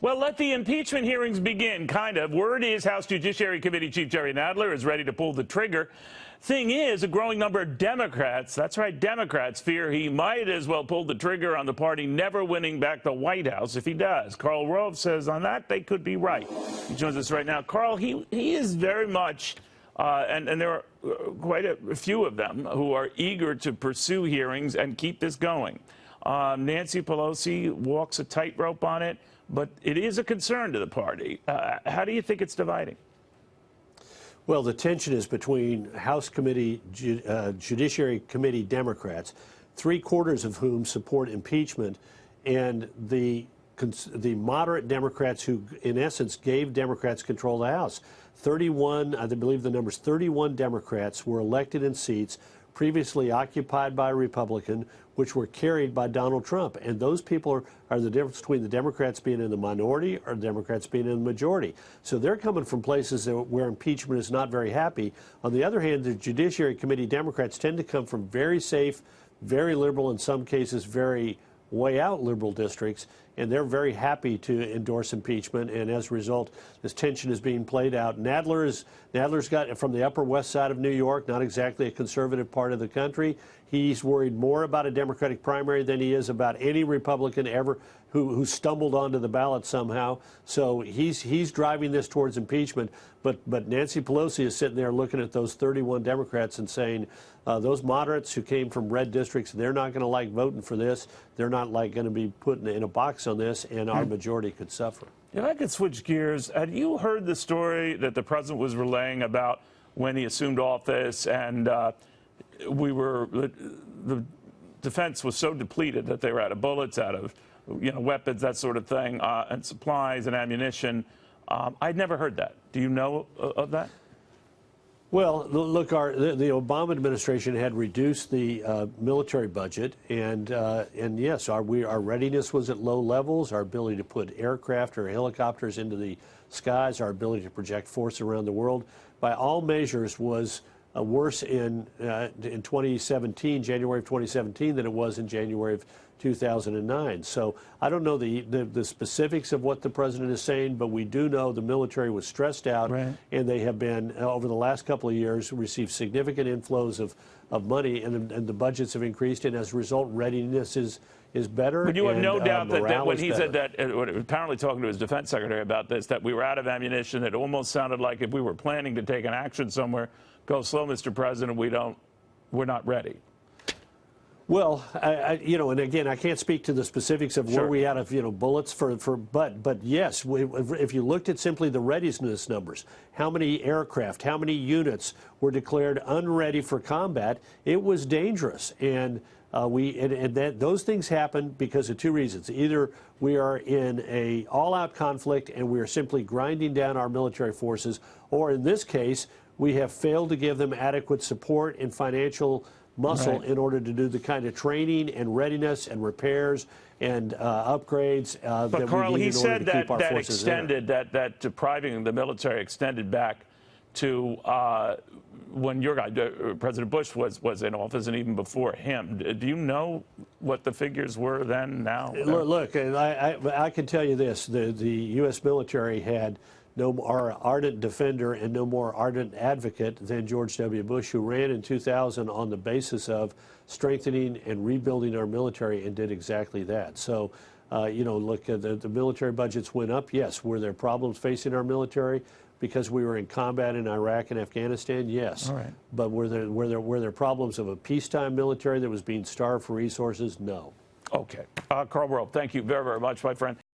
Well, let the impeachment hearings begin, kind of. Word is House Judiciary Committee Chief Jerry Nadler is ready to pull the trigger. Thing is, a growing number of Democrats, that's right, Democrats, fear he might as well pull the trigger on the party never winning back the White House if he does. Karl Rove says on that they could be right. He joins us right now. Karl, he is very much, and there are quite a few of them who are eager to pursue hearings and keep this going. Nancy Pelosi walks a tightrope on it, but it is a concern to the party. How do you think it's dividing? Well, the tension is between House Committee, Judiciary Committee Democrats, 3/4 of whom support impeachment, and the moderate Democrats who, in essence, gave Democrats control of the House. 31, I believe the number's 31 Democrats were elected in seats previously occupied by a Republican, which were carried by Donald Trump. And those people are the difference between the Democrats being in the minority or the Democrats being in the majority. So they're coming from places where impeachment is not very happy. On the other hand, the Judiciary Committee Democrats tend to come from very safe, very liberal, in some cases very way out liberal districts, and they're very happy to endorse impeachment, and as a result, this tension is being played out. Nadler's got from the Upper West Side of New York, not exactly a conservative part of the country. He's worried more about a Democratic primary than he is about any Republican ever who stumbled onto the ballot somehow. So he's driving this towards impeachment. But Nancy Pelosi is sitting there looking at those 31 Democrats and saying, those moderates who came from red districts, they're not going to like voting for this. They're not like going to be put in a box on this, and our majority could suffer. If I could switch gears, had you heard the story that the president was relaying about when he assumed office and the defense was so depleted that they were out of bullets, out of weapons, that sort of thing, and supplies and ammunition? I'd never heard that. Do you know of that? Well, look, the Obama administration had reduced the military budget, and yes, our readiness was at low levels. Our ability to put aircraft or helicopters into the skies, our ability to project force around the world, by all measures, was worse in 2017, January of 2017, than it was in January of 2009. So I don't know the specifics of what the president is saying, but we do know the military was stressed out, right, and they have been, over the last couple of years, received significant inflows of money, and the budgets have increased, and as a result, readiness is better. But you have no doubt that when he said that, apparently talking to his defense secretary about this, that we were out of ammunition, it almost sounded like if we were planning to take an action somewhere, go slow, Mr. President, we're not ready. Well, and again, I can't speak to the specifics of where we had bullets but yes, if you looked at simply the readiness numbers, how many aircraft, how many units were declared unready for combat, it was dangerous. And those things happen because of two reasons. Either we are in an all-out conflict and we are simply grinding down our military forces, or in this case, we have failed to give them adequate support and financial muscle in order to do the kind of training and readiness and repairs and upgrades that Karl, we need he in said order to keep our that forces extended that depriving the military extended back to when your guy, President Bush, was in office, and even before him. Do you know what the figures were then, now? Look, I can tell you this: the U.S. military had no more ardent defender and no more ardent advocate than George W. Bush, who ran in 2000 on the basis of strengthening and rebuilding our military, and did exactly that. So, look, the military budgets went up. Yes. Were there problems facing our military because we were in combat in Iraq and Afghanistan? Yes. All right. But were there problems of a peacetime military that was being starved for resources? No. Okay. Karl Rove, thank you very, very much, my friend.